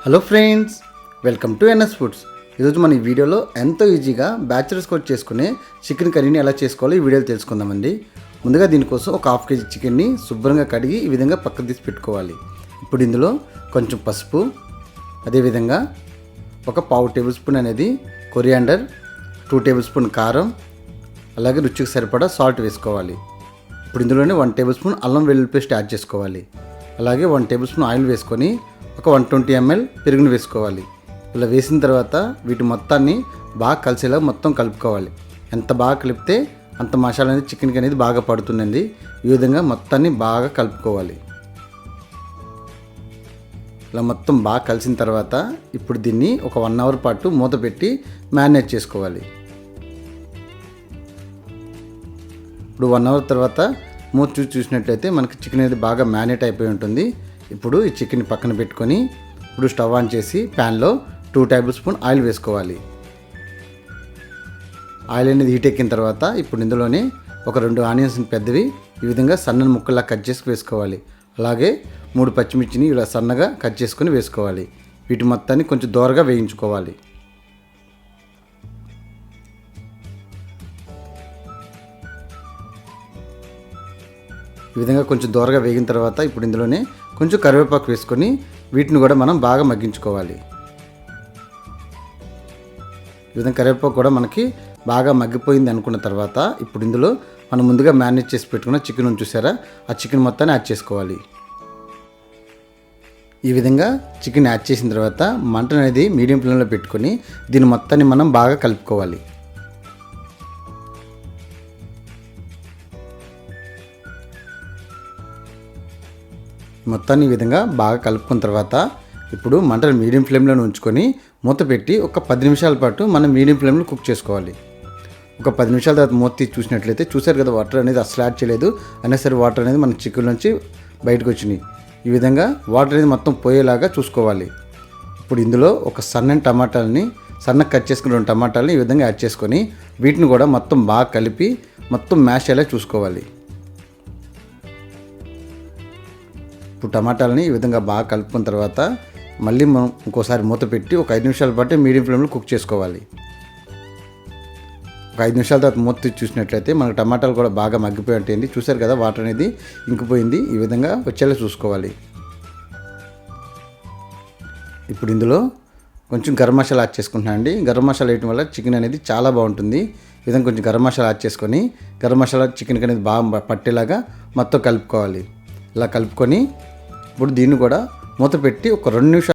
Hello friends, welcome to NS foods. ఈరోజు మన ఈ వీడియోలో ఎంతో ఈజీగా బ్యాచిలర్స్ కూడా చేసుకునే చికెన్ కర్రీని ఎలా చేసుకోవాలో ఈ వీడియోలో తెలుసుకుందామండి. ముందుగా దీనికోసం ఒక హాఫ్ కేజీ చికెన్ని శుభ్రంగా కడిగి ఈ విధంగా పక్కకు తీసి పెట్టుకోవాలి. ఇప్పుడు ఇందులో కొంచెం పసుపు, అదేవిధంగా ఒక పావు టేబుల్ స్పూన్ అనేది కొరియాండర్, 2 టేబుల్ స్పూన్ కారం, అలాగే రుచికి సరిపడా సాల్ట్ వేసుకోవాలి. ఇప్పుడు ఇందులోనే 1 టేబుల్ స్పూన్ అల్లం వెల్లుల్లి పేస్ట్ యాడ్ చేసుకోవాలి. అలాగే 1 టేబుల్ స్పూన్ ఆయిల్ వేసుకొని ఒక 120 ml పెరుగును వేసుకోవాలి. ఇలా వేసిన తర్వాత వీటి మొత్తాన్ని బాగా కలిసేలా మొత్తం కలుపుకోవాలి. ఎంత బాగా కలిపితే అంత మసాలా అనేది చికెన్కి అనేది బాగా పడుతుందండి. ఈ విధంగా మొత్తాన్ని బాగా కలుపుకోవాలి. ఇలా మొత్తం బాగా కలిసిన తర్వాత ఇప్పుడు దీన్ని ఒక 1 అవర్ పాటు మూత పెట్టి మ్యారినేట్ చేసుకోవాలి. ఇప్పుడు 1 అవర్ తర్వాత మూత చూసినట్లయితే మనకి చికెన్ అనేది బాగా మ్యారినేట్ అయిపోయి ఉంటుంది. ఇప్పుడు ఈ చికెన్ పక్కన పెట్టుకొని ఇప్పుడు స్టవ్ ఆన్ చేసి ప్యాన్లో 2 టేబుల్ స్పూన్ ఆయిల్ వేసుకోవాలి. ఆయిల్ అనేది హీట్ ఎక్కిన తర్వాత ఇప్పుడు ఇందులోనే ఒక 2 ఆనియన్స్ పెద్దవి ఈ విధంగా సన్నని ముక్కల్లా కట్ చేసి వేసుకోవాలి. అలాగే 3 పచ్చిమిర్చిని ఇలా సన్నగా కట్ చేసుకొని వేసుకోవాలి. వీటి మొత్తాన్ని కొంచెం దోరగా వేయించుకోవాలి. ఈ విధంగా కొంచెం దోరగా వేగిన తర్వాత ఇప్పుడు ఇందులోనే కొంచెం కరివేపాకు వేసుకొని వీటిని కూడా మనం బాగా మగ్గించుకోవాలి. ఈ విధంగా కరివేపాకు కూడా మనకి బాగా మగ్గిపోయింది అనుకున్న తర్వాత ఇప్పుడు ఇందులో మనం ముందుగా మ్యారినేట్ చేసి పెట్టుకున్న చికెన్ చూసారా, ఆ చికెన్ మొత్తాన్ని యాడ్ చేసుకోవాలి. ఈ విధంగా చికెన్ యాడ్ చేసిన తర్వాత మంట అనేది మీడియం ఫ్లేమ్లో పెట్టుకొని దీని మొత్తాన్ని మనం బాగా కలుపుకోవాలి. మొత్తాన్ని ఈ విధంగా బాగా కలుపుకున్న తర్వాత ఇప్పుడు మంటను మీడియం ఫ్లేమ్లో ఉంచుకొని మూత పెట్టి ఒక 10 నిమిషాల పాటు మనం మీడియం ఫ్లేమ్లో కుక్ చేసుకోవాలి. ఒక 10 నిమిషాల తర్వాత మూత తీసి చూసినట్లయితే చూసారు కదా, వాటర్ అనేది అసలు యాడ్ చేయలేదు అయినా సరే వాటర్ అనేది మన చికెన్ నుంచి బయటకు వచ్చినాయి. ఈ విధంగా వాటర్ అనేది మొత్తం పోయేలాగా చూసుకోవాలి. ఇప్పుడు ఇందులో ఒక సన్నగా కట్ చేసుకున్న 2 టమాటాలని ఈ విధంగా యాడ్ చేసుకొని వీటిని కూడా మొత్తం బాగా కలిపి మొత్తం మ్యాష్ అయ్యేలా చూసుకోవాలి. ఇప్పుడు టమాటాలని ఈ విధంగా బాగా కలుపుకున్న తర్వాత మళ్ళీ మనం ఇంకోసారి మూత పెట్టి ఒక 5 నిమిషాల పాటు మీడియం ఫ్లేమ్లో కుక్ చేసుకోవాలి. ఒక 5 నిమిషాల తర్వాత మూత తీసి చూసినట్లయితే మనకు టమాటాలు కూడా బాగా మగ్గిపోయి ఉంటాయండి. చూసారు కదా, వాటర్ అనేది ఇంకిపోయింది. ఈ విధంగా వచ్చేలా చూసుకోవాలి. ఇప్పుడు ఇందులో కొంచెం గరం మసాలా యాడ్ చేసుకుంటున్నాను అండి. గరం మసాలా వేయడం వల్ల చికెన్ అనేది చాలా బాగుంటుంది. ఈ విధంగా కొంచెం గరం మసాలా యాడ్ చేసుకొని గరం మసాలా చికెన్కి అనేది బాగా పట్టేలాగా మొత్తం కలుపుకోవాలి. ఇలా కలుపుకొని ఇప్పుడు దీన్ని కూడా మూత పెట్టి ఒక 2 నిమిషాలు